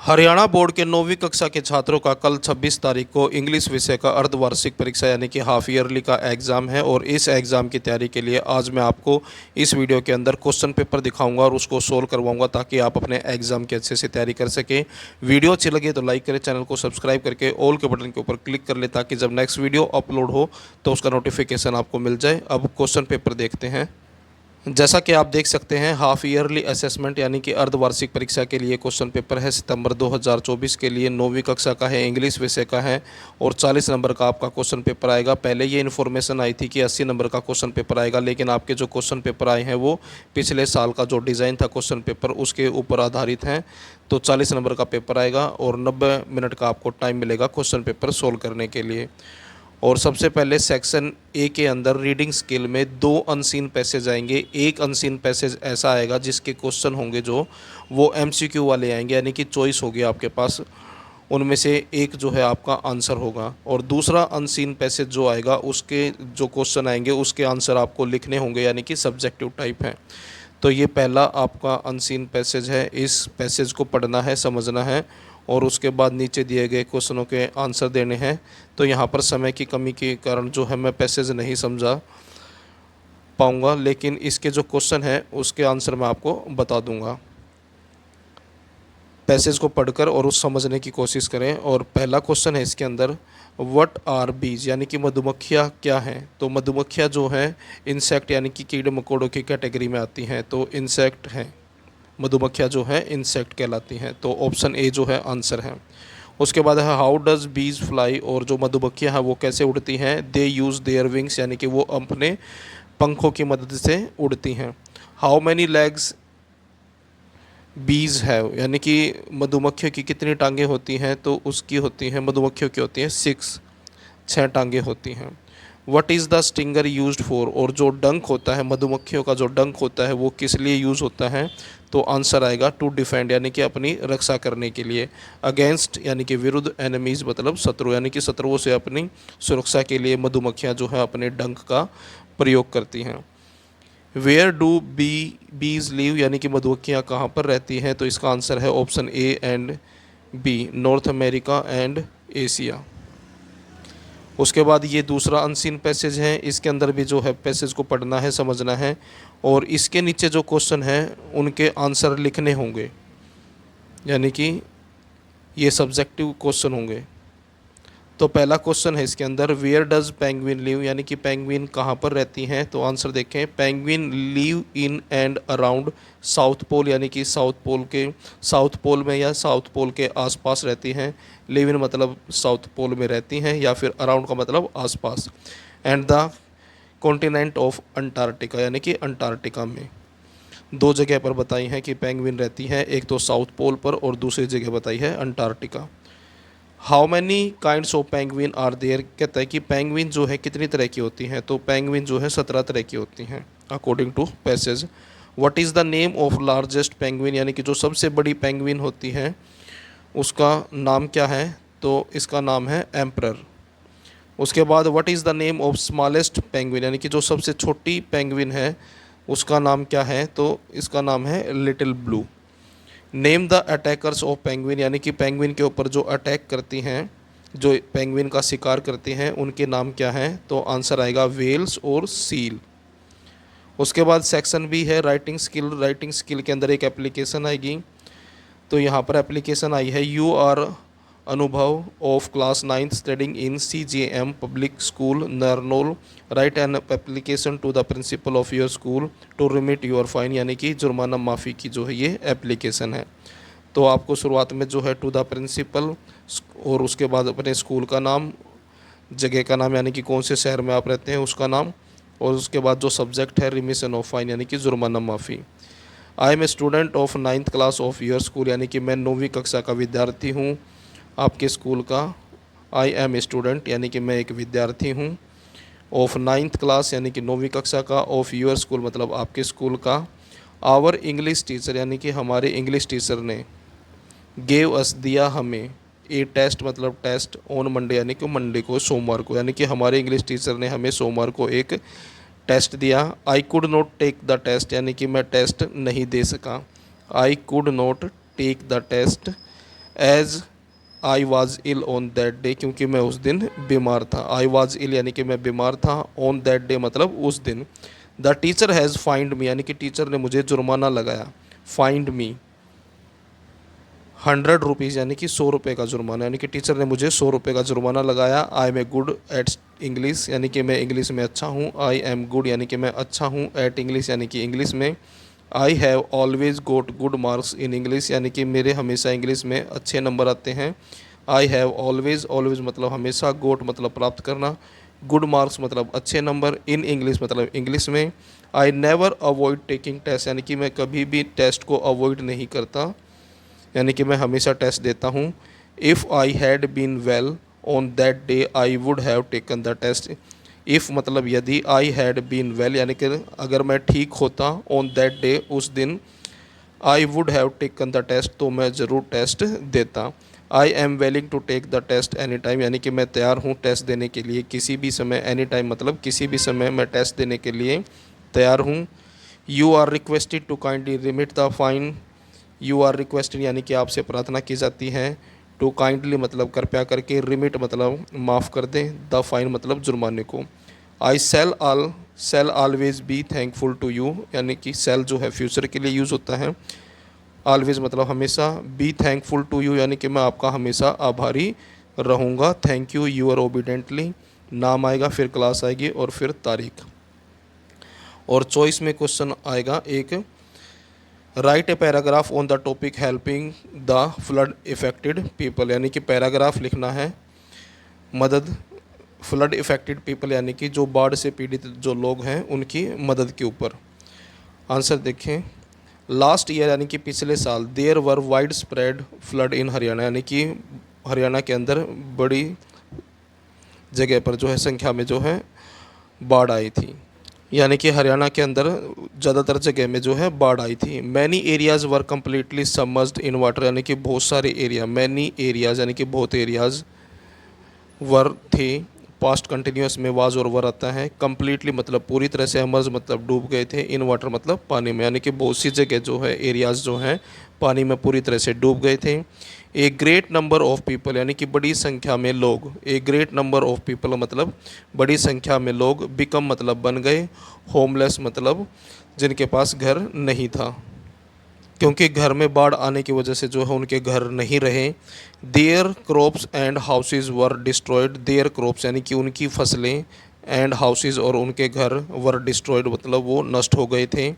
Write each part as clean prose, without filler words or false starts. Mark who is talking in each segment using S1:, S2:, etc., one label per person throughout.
S1: Haryana board के 9वीं कक्षा के छात्रों का कल 26 तारीख को इंग्लिश विषय का अर्धवार्षिक परीक्षा यानी कि हाफ ईयरली का एग्ज़ाम है। और इस एग्ज़ाम की तैयारी के लिए आज मैं आपको इस वीडियो के अंदर क्वेश्चन पेपर दिखाऊंगा और उसको सोल्व करवाऊंगा ताकि आप अपने एग्ज़ाम की अच्छे से तैयारी कर सकें। वीडियो अच्छी लगे तो लाइक करें, चैनल को सब्सक्राइब करके ऑल के बटन के ऊपर क्लिक कर ले ताकि जब नेक्स्ट वीडियो अपलोड हो तो उसका नोटिफिकेशन आपको मिल जाए। अब क्वेश्चन पेपर देखते हैं। जैसा कि आप देख सकते हैं, हाफ ईयरली असेसमेंट यानी कि अर्धवार्षिक परीक्षा के लिए क्वेश्चन पेपर है। सितंबर 2024 के लिए 9वीं कक्षा का है, इंग्लिश विषय का है और 40 नंबर का आपका क्वेश्चन पेपर आएगा। पहले ये इन्फॉर्मेशन आई थी कि 80 नंबर का क्वेश्चन पेपर आएगा, लेकिन आपके जो क्वेश्चन पेपर आए हैं वो पिछले साल का जो डिज़ाइन था क्वेश्चन पेपर उसके ऊपर आधारित हैं। तो 40 नंबर का पेपर आएगा और 90 मिनट का आपको टाइम मिलेगा क्वेश्चन पेपर सोल्व करने के लिए। और सबसे पहले सेक्शन ए के अंदर रीडिंग स्किल में 2 अनसीन पैसेज आएंगे। एक अनसीन पैसेज ऐसा आएगा जिसके क्वेश्चन होंगे जो वो एमसीक्यू वाले आएंगे, यानी कि चॉइस होगी आपके पास, उनमें से एक जो है आपका आंसर होगा। और दूसरा अनसीन पैसेज जो आएगा उसके जो क्वेश्चन आएंगे उसके आंसर आपको लिखने होंगे, यानी कि सब्जेक्टिव टाइप है। तो ये पहला आपका अनसीन पैसेज है, इस पैसेज को पढ़ना है, समझना है और उसके बाद नीचे दिए गए क्वेश्चनों के आंसर देने हैं। तो यहाँ पर समय की कमी के कारण जो है मैं पैसेज नहीं समझा पाऊँगा, लेकिन इसके जो क्वेश्चन हैं उसके आंसर मैं आपको बता दूँगा। पैसेज को पढ़कर और उस समझने की कोशिश करें। और पहला क्वेश्चन है इसके अंदर, व्हाट आर बीज, यानी कि मधुमक्खियाँ क्या हैं। तो मधुमक्खियाँ जो हैं इंसेक्ट यानी कि कीड़े मकोड़ों की कैटेगरी में आती हैं, तो इंसेक्ट हैं। मधुमक्खियाँ जो हैं इंसेक्ट कहलाती हैं, तो ऑप्शन ए जो है आंसर है। उसके बाद है हाउ डज बीज फ्लाई, और जो मधुमक्खियाँ हैं वो कैसे उड़ती हैं। दे यूज़ देयर विंग्स, यानी कि वो अपने पंखों की मदद से उड़ती हैं। हाउ मैनी लेग्स बीज है, यानी कि मधुमक्खियों की कितनी टांगें होती हैं। तो उसकी होती हैं, मधुमक्खियों की होती हैं 6 टांगें होती हैं। What is the stinger used for, और जो डंक होता है मधुमक्खियों का जो डंक होता है वो किस लिए यूज़ होता है। तो आंसर आएगा टू डिफेंड, यानी कि अपनी रक्षा करने के लिए। अगेंस्ट यानी कि विरुद्ध, एनिमीज़ मतलब शत्रु, यानी कि शत्रुओं से अपनी सुरक्षा के लिए मधुमक्खियाँ जो है अपने डंक का प्रयोग करती हैं। वेयर डू बीज लीव, यानी कि मधुमक्खियाँ कहाँ पर रहती हैं। तो इसका आंसर है option A and B, North America and Asia. उसके बाद ये दूसरा अनसीन पैसेज है, इसके अंदर भी जो है पैसेज को पढ़ना है, समझना है और इसके नीचे जो क्वेश्चन है उनके आंसर लिखने होंगे, यानी कि ये सब्जेक्टिव क्वेश्चन होंगे। तो पहला क्वेश्चन है इसके अंदर, वेयर डज पेंगुइन लिव, यानी कि पेंगुइन कहाँ पर रहती हैं। तो आंसर देखें, penguin live in and around South Pole, यानी कि साउथ पोल में या साउथ पोल के आसपास रहती हैं। लिव इन मतलब साउथ पोल में रहती हैं, या फिर अराउंड का मतलब आसपास। And the continent of Antarctica, यानी कि अंटार्कटिका में। 2 जगह पर बताई हैं कि पेंगुइन रहती हैं, एक तो साउथ पोल पर और दूसरी जगह बताई है Antarctica. How many kinds of penguin are there, कहता है कि पेंगुइन जो है कितनी तरह की होती हैं। तो पेंगुइन जो है 17 तरह की होती हैं according to passage. What is the name of largest penguin, यानी कि जो सबसे बड़ी पेंगुइन होती है उसका नाम क्या है। तो इसका नाम है एम्परर। उसके बाद what is the name of smallest penguin, यानी कि जो सबसे छोटी पेंगुइन है उसका नाम क्या है। तो इसका नाम है little blue. Name the attackers of penguin, यानी कि पेंगुइन के ऊपर जो अटैक करती हैं, जो पेंगुइन का शिकार करती हैं, उनके नाम क्या हैं। तो आंसर आएगा वेल्स और सील। उसके बाद सेक्शन बी है राइटिंग स्किल। राइटिंग स्किल के अंदर एक एप्लीकेशन आएगी। तो यहाँ पर एप्लीकेशन आई है, you are Anubhav of class 9th studying in CJM public school Narnaul, write an application to the principal of your school to remit your fine, यानी कि जुर्माना माफ़ी की जो है ये एप्लीकेशन है। तो आपको शुरुआत में जो है टू द प्रिंसिपल और उसके बाद अपने स्कूल का नाम, जगह का नाम यानी कि कौन से शहर में आप रहते हैं उसका नाम, और उसके बाद जो सब्जेक्ट है रिमिशन ऑफ फाइन, यानी कि जुर्माना माफ़ी। I am a student of 9th class of your school, यानी कि मैं 9वीं कक्षा का विद्यार्थी हूँ आपके स्कूल का। आई एम ए स्टूडेंट यानी कि मैं एक विद्यार्थी हूँ। ऑफ 9th क्लास यानी कि 9वीं कक्षा का। ऑफ योर स्कूल मतलब आपके स्कूल का। आवर इंग्लिश टीचर यानी कि हमारे इंग्लिश टीचर ने। गेव अस दिया हमें। ए टेस्ट मतलब टेस्ट। ऑन मंडे यानी कि मंडे को, सोमवार को, यानी कि हमारे इंग्लिश टीचर ने हमें सोमवार को एक टेस्ट दिया। I could not take the test यानी कि मैं टेस्ट नहीं दे सका। I could not take the test as I was ill on that day, क्योंकि मैं उस दिन बीमार था। आई वॉज इल यानी कि मैं बीमार था, ऑन दैट डे मतलब उस दिन। The teacher has find me यानी कि टीचर ने मुझे जुर्माना लगाया। फाइंड मी 100 रुपीज़ यानी कि 100 रुपये का जुर्माना, यानी कि टीचर ने मुझे 100 रुपये का जुर्माना लगाया। I am a good at English यानी कि मैं इंग्लिश में अच्छा हूँ। आई एम गुड यानी कि मैं अच्छा हूँ। एट इंग्लिश यानी कि इंग्लिश में। I have always got good marks in English यानी कि मेरे हमेशा इंग्लिश में अच्छे नंबर आते हैं। आई हैव ऑलवेज, ऑलवेज मतलब हमेशा, गोट मतलब प्राप्त करना, गुड मार्क्स मतलब अच्छे नंबर, इन इंग्लिश मतलब इंग्लिश में। I never avoid taking test यानी कि मैं कभी भी टेस्ट को अवॉइड नहीं करता, यानी कि मैं हमेशा टेस्ट देता हूँ। If I had been well on that day I would have taken the test. If मतलब यदि, आई हैड बीन वेल यानी कि अगर मैं ठीक होता, ऑन दैट डे उस दिन, I would have taken the test तो मैं ज़रूर टेस्ट देता। I am willing to take the test any time यानी कि मैं तैयार हूँ टेस्ट देने के लिए किसी भी समय। एनी टाइम मतलब किसी भी समय मैं टेस्ट देने के लिए तैयार हूँ। You are requested to kindly remit the fine. You are requested यानी कि आपसे प्रार्थना की जाती है। टू काइंडली मतलब कृपया करके, रिमिट मतलब माफ़ कर दें, द फाइन मतलब जुर्माने को। I shall always be thankful to you यानी कि सेल जो है फ्यूचर के लिए यूज़ होता है। ऑलवेज मतलब हमेशा, बी थैंकफुल टू यू यानी कि मैं आपका हमेशा आभारी रहूँगा। Thank you, you are obediently, नाम आएगा, फिर क्लास आएगी और फिर तारीख। और चॉइस में क्वेश्चन आएगा एक, right a paragraph on the topic helping the flood affected people यानी कि पैराग्राफ लिखना है मदद, फ्लड इफेक्टेड पीपल यानी कि जो बाढ़ से पीड़ित जो लोग हैं उनकी मदद के ऊपर। आंसर देखें, लास्ट ईयर यानी कि पिछले साल, there were widespread flood in Haryana यानी कि हरियाणा के अंदर बड़ी जगह पर जो है संख्या में जो है बाढ़ आई थी, यानी कि हरियाणा के अंदर ज़्यादातर जगह में जो है बाढ़ आई थी। Many areas were completely submerged in water यानी कि बहुत सारे एरिया, मैनी एरियाज़ यानी कि बहुत एरियाज़, वर थे, पास्ट कंटिन्यूस में वाज और वर आता है। कम्प्लीटली मतलब पूरी तरह से, अमर्ज मतलब डूब गए थे, इन वाटर मतलब पानी में, यानी कि बहुत सी जगह जो है एरियाज़ जो हैं पानी में पूरी तरह से डूब गए थे। A great number of people यानी कि बड़ी संख्या में लोग, a great number of people मतलब बड़ी संख्या में लोग, बिकम मतलब बन गए, होमलेस मतलब जिनके पास घर नहीं था, क्योंकि घर में बाढ़ आने की वजह से जो है उनके घर नहीं रहे। There crops and houses were destroyed, there crops यानी कि उनकी फसलें, एंड हाउसेज और उनके घर, वर डिस्ट्रॉयड मतलब वो नष्ट हो गए थे।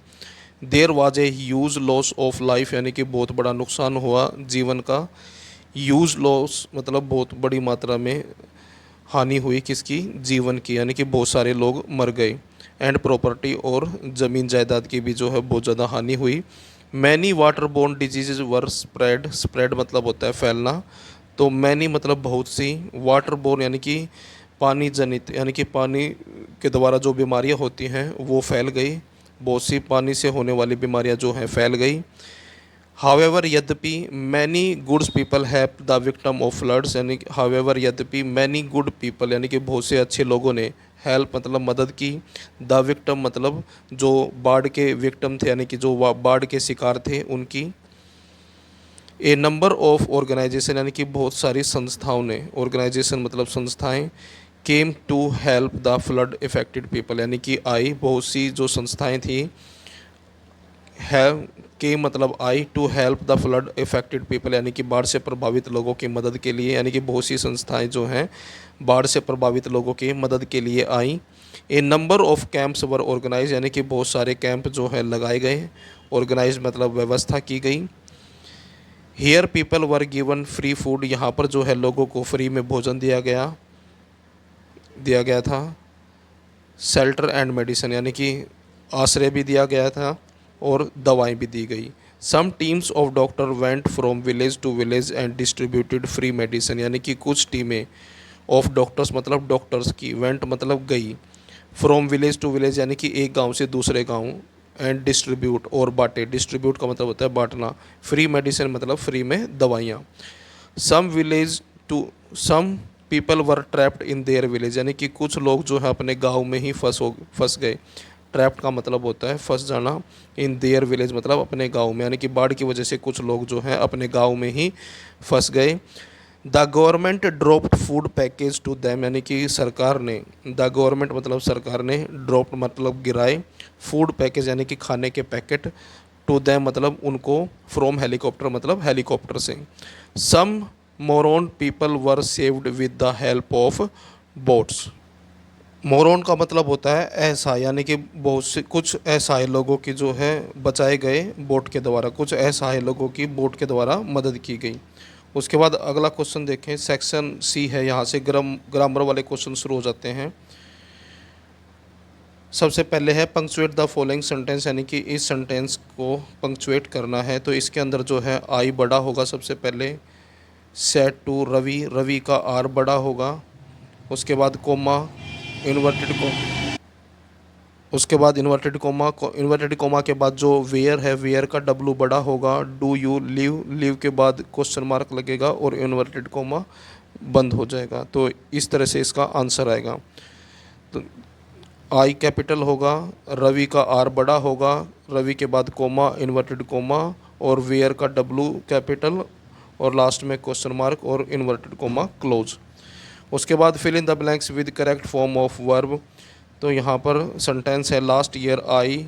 S1: There was a huge loss of life यानी कि बहुत बड़ा नुकसान हुआ जीवन का। ह्यूज लॉस मतलब बहुत बड़ी मात्रा में हानि हुई किसकी, जीवन की, यानी कि बहुत सारे लोग मर गए। एंड प्रॉपर्टी और ज़मीन जायदाद की भी जो है बहुत ज़्यादा हानि हुई। मैनी वाटर बोर्न डिजीज़ वर स्प्रेड, स्प्रेड मतलब होता है फैलना, तो मैनी मतलब बहुत सी, वाटर बोर्न यानी कि पानी जनित यानी कि पानी के द्वारा जो बीमारियां होती हैं वो फैल गई, बहुत सी पानी से होने वाली बीमारियां जो हैं फैल गई। हावेवर यद्यपि, many goods people help the victim of floods यानी हावेवर यद्यपि, मैनी गुड पीपल यानी कि बहुत से अच्छे लोगों ने, हेल्प मतलब मदद की, द विक्टम मतलब जो बाढ़ के विक्टम थे यानी कि जो बाढ़ के शिकार थे उनकी। ए नंबर ऑफ ऑर्गेनाइजेशन यानी कि बहुत सारी संस्थाओं ने, ऑर्गेनाइजेशन मतलब संस्थाएं, came to help the flood affected people यानी कि आई, बहुत सी जो संस्थाएं थी, हैव के मतलब आई, to help the flood affected people यानी कि बाढ़ से प्रभावित लोगों की मदद के लिए, यानी कि बहुत सी संस्थाएं जो हैं बाढ़ से प्रभावित लोगों की मदद के लिए आई। A number of camps were organise यानी कि बहुत सारे कैंप जो है लगाए गए, ऑर्गेनाइज मतलब व्यवस्था की गई। Here people were given free food, यहाँ पर जो है लोगों को फ्री में भोजन दिया गया था। शेल्टर एंड मेडिसिन यानी कि आश्रय भी दिया गया था और दवाएं भी दी गई। Some teams of doctor went from village to village and distributed free medicine यानी कि कुछ टीमें ऑफ डॉक्टर्स मतलब डॉक्टर्स की, वेंट मतलब गई, फ्रॉम विलेज टू विलेज यानी कि एक गांव से दूसरे गांव, एंड डिस्ट्रीब्यूट और बांटे, डिस्ट्रीब्यूट का मतलब होता है बांटना, फ्री मेडिसिन मतलब फ्री में दवाइयाँ। Some people were trapped in their village यानी कि कुछ लोग जो है अपने गांव में ही फंस गए। ट्रैप्ड का मतलब होता है फंस जाना। इन देयर विलेज मतलब अपने गांव में, यानी कि बाढ़ की वजह से कुछ लोग जो हैं अपने गांव में ही फंस गए। The government dropped food package to them, यानी कि सरकार ने, द गवर्नमेंट मतलब सरकार ने, ड्रॉप्ड मतलब गिराए, फूड पैकेज यानी कि खाने के पैकेट, टू दैम मतलब उनको, फ्रॉम हेलीकॉप्टर मतलब हेलीकॉप्टर से। Some moron people were saved with the help of boats. Moron का मतलब होता है ऐसा, यानी कि बहुत से कुछ असहाय लोगों की जो है बचाए गए बोट के द्वारा, कुछ असहाय लोगों की बोट के द्वारा मदद की गई। उसके बाद अगला क्वेश्चन देखें, सेक्शन सी है, यहाँ से ग्रामर वाले क्वेश्चन शुरू हो जाते हैं। सबसे पहले है पंक्चुएट द फॉलोइंग सेंटेंस, यानी कि इस सेंटेंस को पंक्चुएट करना है। तो इसके अंदर जो है आई बड़ा होगा सबसे पहले। सेट टू रवि, रवि का आर बड़ा होगा। उसके बाद कोमा, इन्वर्टेड को, उसके बाद इन्वर्टेड कोमा के बाद जो वेयर है, वेयर का डब्लू बड़ा होगा। डू यू लिव, लिव के बाद क्वेश्चन मार्क लगेगा और इन्वर्टेड कोमा बंद हो जाएगा। तो इस तरह से इसका आंसर आएगा। तो आई कैपिटल होगा, रवि का आर बड़ा होगा, रवि के बाद कोमा, इन्वर्टेड कोमा और वेयर का डब्लू कैपिटल और लास्ट में क्वेश्चन मार्क और इन्वर्टेड कोमा क्लोज। उसके बाद fill in the blanks with correct form of verb. तो यहाँ पर सेंटेंस है last year I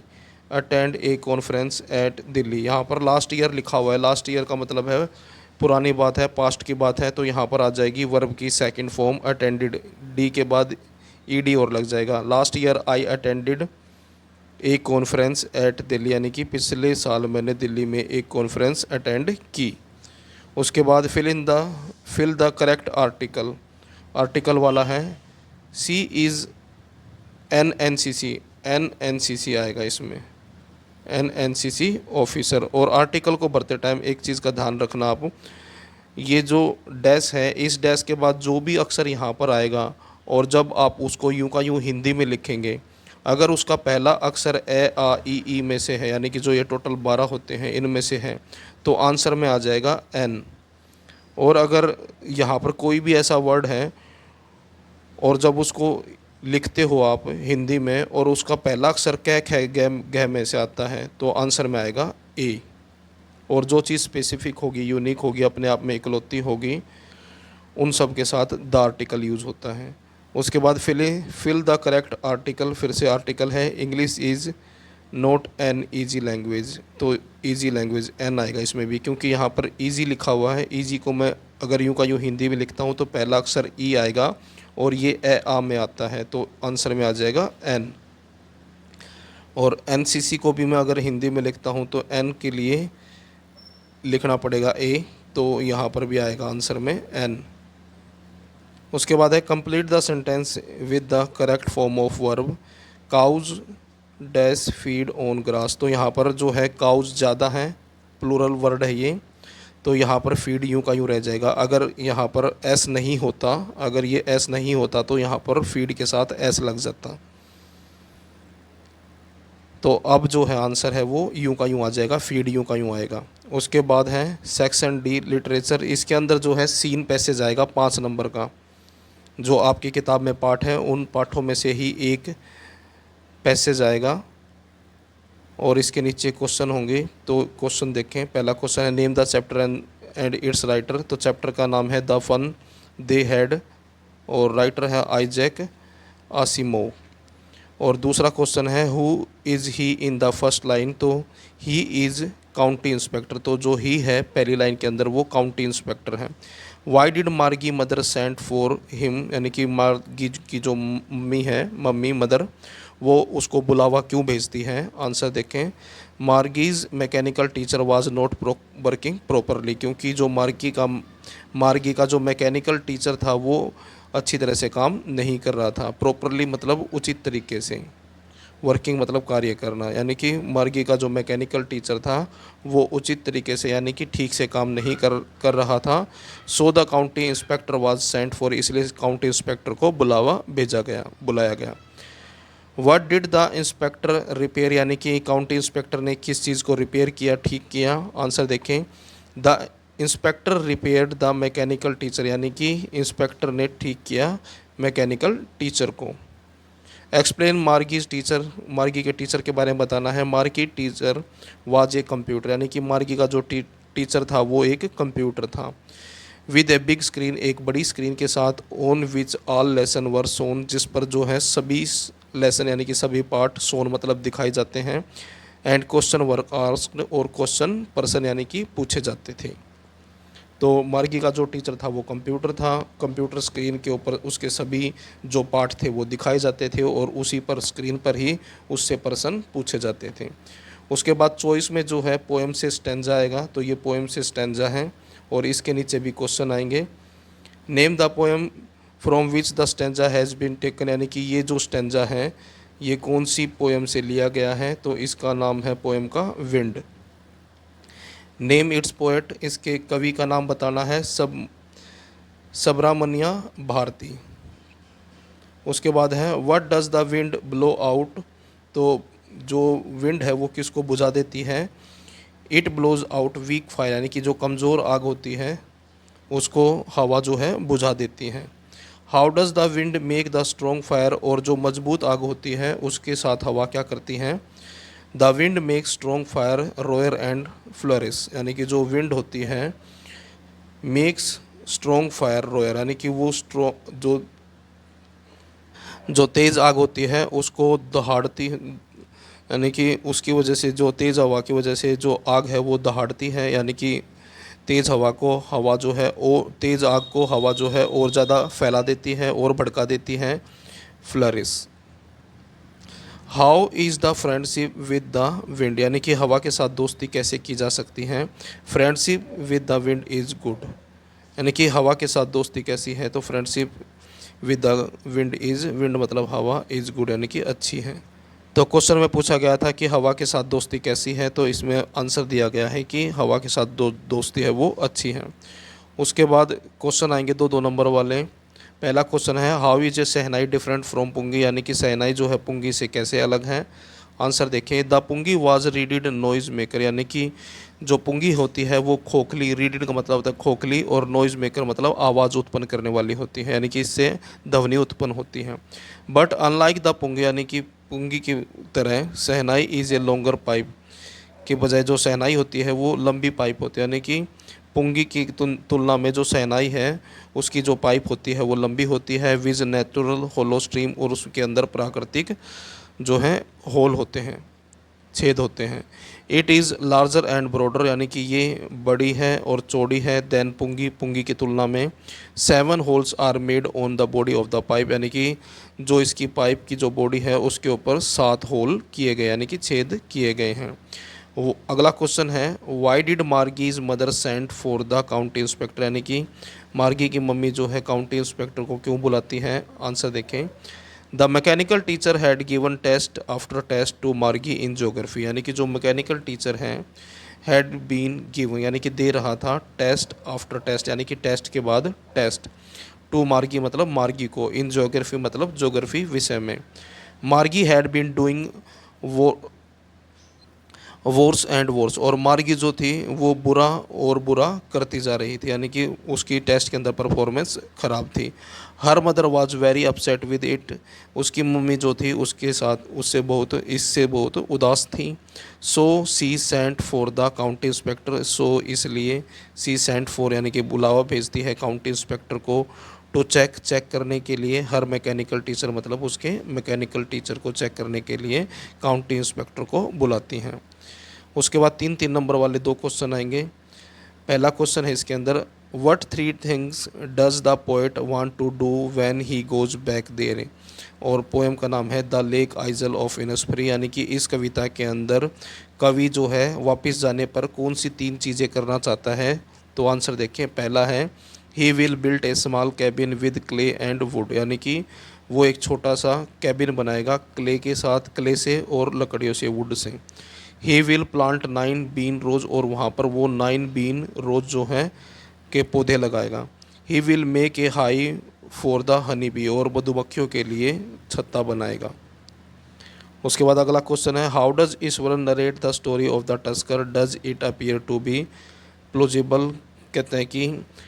S1: attend a conference at Delhi. यहाँ पर लास्ट ईयर लिखा हुआ है, लास्ट ईयर का मतलब है पुरानी बात है, पास्ट की बात है। तो यहाँ पर आ जाएगी वर्ब की सेकंड फॉर्म अटेंडेड, डी के बाद ईडी और लग जाएगा। Last year I attended a conference at Delhi, यानी कि पिछले साल मैंने दिल्ली में एक कॉन्फ्रेंस अटेंड की। उसके बाद fill the correct article, article वाला है C is N N C C आएगा इसमें, NNCC ऑफिसर। और आर्टिकल को भरते टाइम एक चीज़ का ध्यान रखना आप, ये जो डैश है, इस डैश के बाद जो भी अक्षर यहाँ पर आएगा और जब आप उसको यूं का यूं हिंदी में लिखेंगे, अगर उसका पहला अक्षर ए आ ई में से है, यानी कि जो ये टोटल 12 होते हैं इनमें से है, तो आंसर में आ जाएगा एन। और अगर यहाँ पर कोई भी ऐसा वर्ड है और जब उसको लिखते हो आप हिंदी में और उसका पहला अक्षर कै खे गह में से आता है, तो आंसर में आएगा ए। और जो चीज़ स्पेसिफिक होगी, यूनिक होगी, अपने आप में इकलौती होगी, उन सब के साथ द आर्टिकल यूज़ होता है। उसके बाद फिल द करेक्ट आर्टिकल, फिर से आर्टिकल है English is not an easy language. तो ईजी लैंग्वेज एन आएगा इसमें भी, क्योंकि यहाँ पर ईजी लिखा हुआ है। ईजी को मैं अगर यूँ का यूँ हिंदी में लिखता हूँ तो पहला अक्षर ई आएगा और ये ए आ में आता है, तो आंसर में आ जाएगा एन। और एनसीसी को भी मैं अगर हिंदी में लिखता हूँ तो एन के लिए लिखना पड़ेगा ए, तो यहाँ पर भी आएगा आंसर में एन। उसके बाद है complete the sentence with the correct form of verb. Cows dash feed on grass. तो यहाँ पर जो है काउज ज़्यादा है, प्लूरल वर्ड है ये, तो यहाँ पर फीड यूँ का यूँ रह जाएगा। अगर यहाँ पर एस नहीं होता, अगर ये एस नहीं होता तो यहाँ पर फीड के साथ एस लग जाता। तो अब जो है आंसर है वो यूँ का यूँ आ जाएगा, फीड यूँ का यूँ आएगा। उसके बाद है सेक्शन डी लिटरेचर। इसके अंदर जो है सीन पैसेज आएगा 5 नंबर का, जो आपकी किताब में पाठ है उन पाठों में से ही एक पैसेज आएगा और इसके नीचे क्वेश्चन होंगे। तो क्वेश्चन देखें, पहला क्वेश्चन है name the chapter and it's writer. तो चैप्टर का नाम है द फन दे हैड और राइटर है आइजैक आसिमोव। और दूसरा क्वेश्चन है who is he in the first line. तो ही इज़ काउंटी इंस्पेक्टर। तो जो ही है पहली लाइन के अंदर वो काउंटी इंस्पेक्टर है। वाई डिड मार्गी मदर सेंड फॉर हिम, यानी कि मार्गी की जो मम्मी है, मम्मी मदर, वो उसको बुलावा क्यों भेजती है। आंसर देखें, Margie's mechanical teacher was not working properly. क्योंकि जो मार्गी का जो मैकेनिकल टीचर था वो अच्छी तरह से काम नहीं कर रहा था। प्रॉपरली मतलब उचित तरीके से, वर्किंग मतलब कार्य करना, यानी कि मार्गी का जो मैकेनिकल टीचर था वो उचित तरीके से यानी कि ठीक से काम नहीं कर रहा था। So the county inspector was sent for, इसलिए काउंटी इंस्पेक्टर को बुलाया गया। What did the inspector repair, यानी कि काउंटी इंस्पेक्टर ने किस चीज़ को रिपेयर किया, ठीक किया। आंसर देखें, the inspector repaired the mechanical teacher, यानी कि इंस्पेक्टर ने ठीक किया मैकेनिकल टीचर को। एक्सप्लेन मार्गीज टीचर, मार्गी के टीचर के बारे में बताना है। मार्गी टीचर वाज ए कंप्यूटर, यानी कि मार्गी का जो टीचर था वो एक कंप्यूटर था। विद ए बिग स्क्रीन, एक बड़ी स्क्रीन के साथ, ऑन विच ऑल लेसन वर सोन, जिस पर जो है सभी लेसन यानी कि सभी पार्ट, सोन मतलब दिखाए जाते हैं। एंड क्वेश्चन वर्क आस्क्ड, और क्वेश्चन पर्सन यानी कि पूछे जाते थे। तो मार्गी का जो टीचर था वो कंप्यूटर था, कंप्यूटर स्क्रीन के ऊपर उसके सभी जो पार्ट थे वो दिखाए जाते थे और उसी पर स्क्रीन पर ही उससे प्रश्न पूछे जाते थे। उसके बाद चॉइस में जो है पोएम से स्टैंजा आएगा, तो ये पोएम से स्टैंजा है और इसके नीचे भी क्वेश्चन आएंगे। Name the poem from which the stanza has been taken, यानी कि ये जो स्टैंजा है ये कौन सी पोएम से लिया गया है, तो इसका नाम है पोएम का विंड। नेम इट्स पोएट, इसके कवि का नाम बताना है। सुब्रमण्य भारती। उसके बाद है what does the wind blow out, तो जो विंड है वो किसको बुझा देती है। It blows out weak fire, यानी कि जो कमज़ोर आग होती है उसको हवा जो है बुझा देती है। How does the wind make the strong fire, और जो मजबूत आग होती है उसके साथ हवा क्या करती है। The wind make strong fire roar and flourish, यानी कि जो विंड होती है मेक्स स्ट्रॉन्ग फायर रोयर, यानी कि वो स्ट्रॉन्ग जो तेज़ आग होती है उसको दहाड़ती, यानी कि उसकी वजह से जो तेज़ हवा की वजह से जो आग है वो दहाड़ती है, यानी कि तेज़ हवा को हवा जो है और तेज़ आग को हवा जो है और ज़्यादा फैला देती है और भड़का देती है। Flourish. How is the friendship with the wind, यानी कि हवा के साथ दोस्ती कैसे की जा सकती है। Friendship with the wind is good, यानी कि हवा के साथ दोस्ती कैसी है, तो friendship with the wind is, wind मतलब हवा, इज़ गुड यानी कि अच्छी है। तो क्वेश्चन में पूछा गया था कि हवा के साथ दोस्ती कैसी है, तो इसमें आंसर दिया गया है कि हवा के साथ दोस्ती है वो अच्छी है। उसके बाद क्वेश्चन आएंगे दो दो नंबर वाले। पहला क्वेश्चन है how is a shehnai different from pungi, यानी कि शहनाई जो है पुंगी से कैसे अलग है। आंसर देखें। द पुंगी वाज रीडिड नॉइज़ मेकर, यानी कि जो पुंगी होती है वो खोखली, रीडिड का मतलब होता है खोखली, और नॉइज़ मेकर मतलब आवाज़ उत्पन्न करने वाली होती है, यानी कि इससे ध्वनि उत्पन्न होती है। बट अनलाइक द पुंगी, यानी कि पुंगी की तरह शहनाई इज़ ए लॉन्गर पाइप के बजाय जो शहनाई होती है वो लंबी पाइप होती है, यानी कि पुंगी की तुलना में जो शहनाई है उसकी जो पाइप होती है वो लंबी होती है। विज नेचुरल होलो स्ट्रीम, और उसके अंदर प्राकृतिक जो है होल होते हैं, छेद होते हैं। It is larger and broader, यानी कि ये बड़ी है और चौड़ी है देन पुंगी, पुंगी की तुलना में। 7 holes are made on the body of the pipe, यानी कि जो इसकी पाइप की जो बॉडी है उसके ऊपर 7 होल किए गए, यानी कि छेद किए गए हैं। वो अगला क्वेश्चन है why did Margie's mother sent for the county inspector, यानी कि मार्गी की मम्मी जो है काउंटी इंस्पेक्टर को क्यों बुलाती हैं। आंसर देखें। The mechanical teacher had given test after test to Margie in geography, यानी कि जो मैकेनिकल टीचर हैं हैड बीन गिवन, यानी कि दे रहा था टेस्ट आफ्टर टेस्ट, यानी कि टेस्ट के बाद टेस्ट, टू मार्गी मतलब मार्गी को, इन ज्योग्राफी मतलब ज्योग्राफी विषय में। मार्गी हैड बीन डूइंग वो वोर्स एंड वोर्स, और मार्गी जो थी वो बुरा और बुरा करती जा रही थी, यानी कि उसकी टेस्ट के अंदर परफॉर्मेंस ख़राब थी। Her mother was very upset with it, उसकी मम्मी जो थी उसके साथ इससे बहुत उदास थी। So she sent for the county inspector, so इसलिए सी सेंट फॉर यानी कि बुलावा भेजती है काउंटी इंस्पेक्टर को, टू चेक करने के लिए। हर मैकेनिकल टीचर मतलब उसके मैकेनिकल टीचर को चेक करने के लिए काउंटी इंस्पेक्टर को बुलाती हैं। उसके बाद 3-3 नंबर वाले दो क्वेश्चन आएंगे। पहला क्वेश्चन है इसके अंदर what 3 things does the poet want to do when he goes back there, और पोएम का नाम है the lake isle of Innisfree, यानी कि इस कविता के अंदर कवि जो है वापस जाने पर कौन सी 3 चीज़ें करना चाहता है। तो आंसर देखें। पहला है he will build a small cabin with clay and would, यानी कि वो एक छोटा सा कैबिन बनाएगा क्ले के साथ, क्ले से और लकड़ियों से, वुड से। He will plant 9 bean rows, और वहाँ पर वो 9 बीन रोज जो है के पौधे लगाएगा। He will make a high for the honey bee, और मधुमक्खियों के लिए छत्ता बनाएगा। उसके बाद अगला क्वेश्चन है how does Iswaran narrate the story of the tusker, does it appear to be plausible कहते हैं कि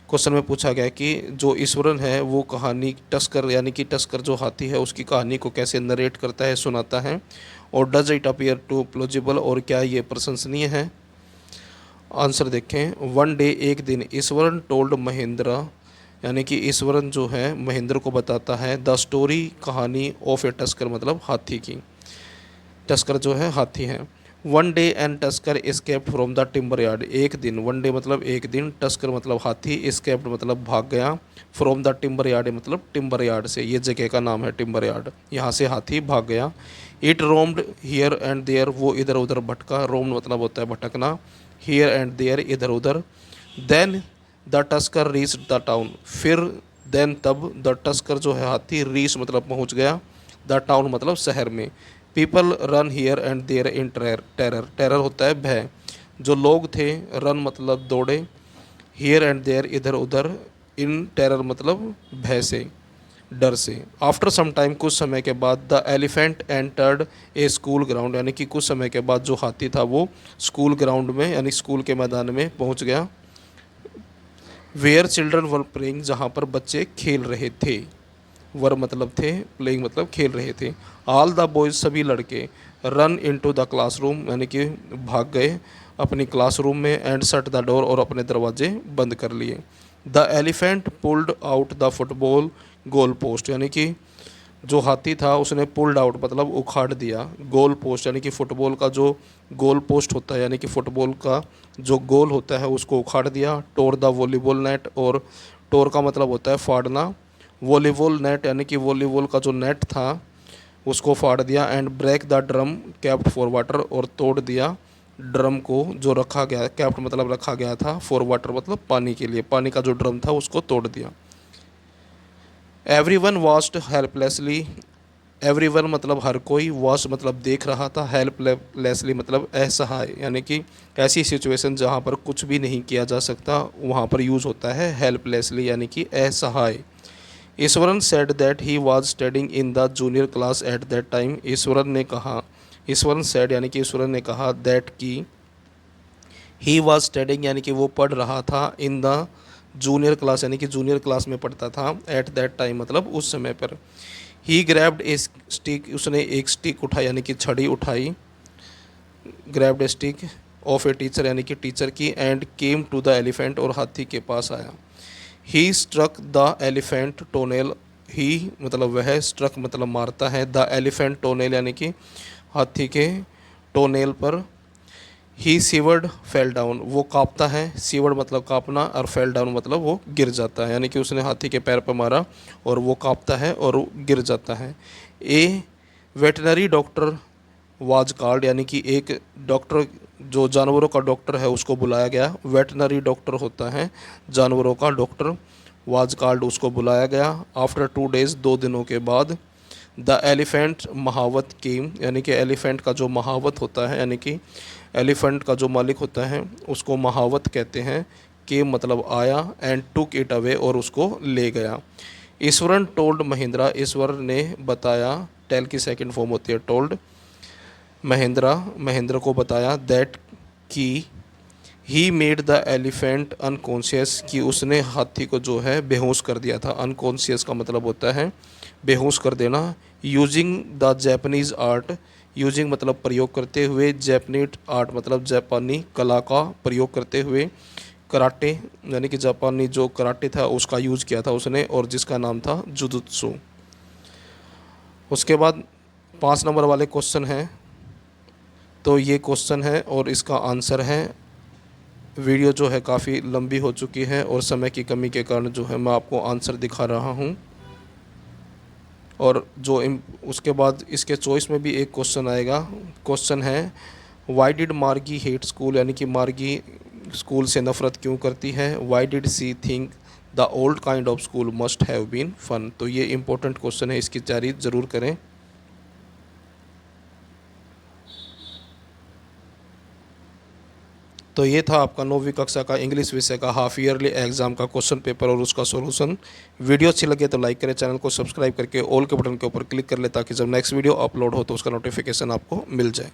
S1: क्वेश्चन में पूछा गया कि जो ईश्वरन है वो कहानी टस्कर यानी कि टस्कर जो हाथी है उसकी कहानी को कैसे नरेट करता है, सुनाता है, और does it appear to plausible, और क्या ये प्रशंसनीय है। आंसर देखें, वन डे एक दिन ईश्वरन टोल्ड महेंद्र यानी कि ईश्वरन जो है महेंद्र को बताता है द स्टोरी कहानी ऑफ ए टस्कर मतलब हाथी की। टस्कर जो है हाथी है। One day and tusker escaped from the timber yard, एक दिन, वन डे मतलब एक दिन, टस्कर मतलब हाथी, एस्केप्ड मतलब भाग गया, फ्रॉम द टिम्बर यार्ड मतलब टिम्बर यार्ड से, ये जगह का नाम है टिम्बर यार्ड, यहाँ से हाथी भाग गया। It roamed here and there, वो इधर उधर भटका, रोम्ड मतलब होता है भटकना, हियर एंड देयर इधर उधर। Then the tusker reach the town, फिर देन तब द टस्कर जो है हाथी, रीच मतलब पहुँच गया, द टाउन मतलब शहर में। People run here and there in terror, terror होता है भय, जो लोग थे, रन मतलब दौड़े, हियर एंड देयर इधर उधर, इन टेरर मतलब भय से, डर से। आफ्टर सम टाइम कुछ समय के बाद the elephant entered A school ground, यानी कि कुछ समय के बाद जो हाथी था वो स्कूल ग्राउंड में यानी स्कूल के मैदान में पहुंच गया। वेयर चिल्ड्रन वर प्लेइंग, जहाँ पर बच्चे खेल रहे थे, वर मतलब थे, प्लेइंग मतलब खेल रहे थे। ऑल द बॉयज़ सभी लड़के, रन इनटू द क्लासरूम यानी कि भाग गए अपनी क्लासरूम में, एंड शट द डोर और अपने दरवाजे बंद कर लिए। The elephant pulled out the football goal post, यानी कि जो हाथी था उसने पुल्ड आउट मतलब उखाड़ दिया, गोल पोस्ट यानी कि फुटबॉल का जो गोल पोस्ट होता है यानी कि फुटबॉल का जो गोल होता है उसको उखाड़ दिया। टोर द वॉलीबॉल नेट, और टोर का मतलब होता है फाड़ना, वॉलीबॉल नेट यानी कि वॉलीबॉल का जो नेट था उसको फाड़ दिया। And break the drum kept for water, और तोड़ दिया ड्रम को जो रखा गया, कैप्ट मतलब रखा गया था, फॉर वाटर मतलब पानी के लिए, पानी का जो ड्रम था उसको तोड़ दिया। एवरीवन वॉच्ड हेल्पलेसली, एवरीवन मतलब हर कोई, वॉच मतलब देख रहा था, हेल्पलेसली मतलब असहाय, यानी कि ऐसी सिचुएशन जहाँ पर कुछ भी नहीं किया जा सकता वहाँ पर यूज़ होता है हेल्पलेसली यानी कि असहाय। Eswaran said that he was studying in the junior class at that time, Eswaran ने कहा, ईश्वरन सेड यानी कि ईश्वरन ने कहा, दैट की ही वाज स्टडिंग यानी कि वो पढ़ रहा था, इन द जूनियर क्लास यानी कि जूनियर क्लास में पढ़ता था, एट दैट टाइम मतलब उस समय पर। ही ग्रैब्ड ए स्टिक, उसने एक स्टिक उठाई यानी कि छड़ी उठाई, grabbed a stick of a teacher यानी कि टीचर की, and came to the elephant और हाथी के पास आया। He struck the elephant toenail, he मतलब वह, स्ट्रक मतलब मारता है, द एलिफेंट टोनेल यानी कि हाथी के टोनेल पर। ही सीवर्ड फेल डाउन, वो कांपता है, सीवर्ड मतलब कांपना, और फेल डाउन मतलब वो गिर जाता है, यानी कि उसने हाथी के पैर पर मारा और वो कांपता है और वो गिर जाता है। ए वेटनरी डॉक्टर वाज कॉल्ड, यानी कि एक डॉक्टर जो जानवरों का डॉक्टर है उसको बुलाया गया, वेटनरी डॉक्टर होता है जानवरों का डॉक्टर, वाज कॉल्ड उसको बुलाया गया। आफ्टर 2 डेज़, 2 दिनों के बाद, द एलिफेंट महावत केम, यानी कि एलिफेंट का जो महावत होता है यानी कि एलिफेंट का जो मालिक होता है उसको महावत कहते हैं, केम मतलब आया, एंड टुक इट अवे और उसको ले गया। ईश्वरन टोल्ड महेंद्रा, ईश्वर ने बताया, टेल की सेकंड फॉर्म होती है टोल्ड, महेंद्र को बताया, दैट की he made the elephant unconscious, कि उसने हाथी को जो है बेहोश कर दिया था, अनकॉन्शियस का मतलब होता है बेहोश कर देना। Using the Japanese art, using मतलब प्रयोग करते हुए, जैपनीज आर्ट मतलब जापानी कला का प्रयोग करते हुए, कराटे यानी कि जापानी जो कराटे था उसका यूज़ किया था उसने, और जिसका नाम था जुजुत्सु। उसके बाद 5 नंबर वाले क्वेश्चन हैं, तो ये क्वेश्चन है और इसका आंसर है। वीडियो जो है काफ़ी लंबी हो चुकी है और समय की कमी के कारण जो है मैं आपको आंसर दिखा रहा हूँ, और जो उसके बाद इसके चॉइस में भी एक क्वेश्चन आएगा। क्वेश्चन है, why did Margie hate school, यानी कि मार्गी स्कूल से नफ़रत क्यों करती है। Why did she think the old kind of school must have been fun. तो ये इंपॉर्टेंट क्वेश्चन है, इसकी तैयारी ज़रूर करें। तो ये था आपका 9वीं कक्षा का इंग्लिश विषय का हाफ ईयरली एग्जाम का क्वेश्चन पेपर और उसका सॉल्यूशन। वीडियो अच्छी लगे तो लाइक करें, चैनल को सब्सक्राइब करके ऑल के बटन के ऊपर क्लिक कर ले, ताकि जब नेक्स्ट वीडियो अपलोड हो तो उसका नोटिफिकेशन आपको मिल जाए।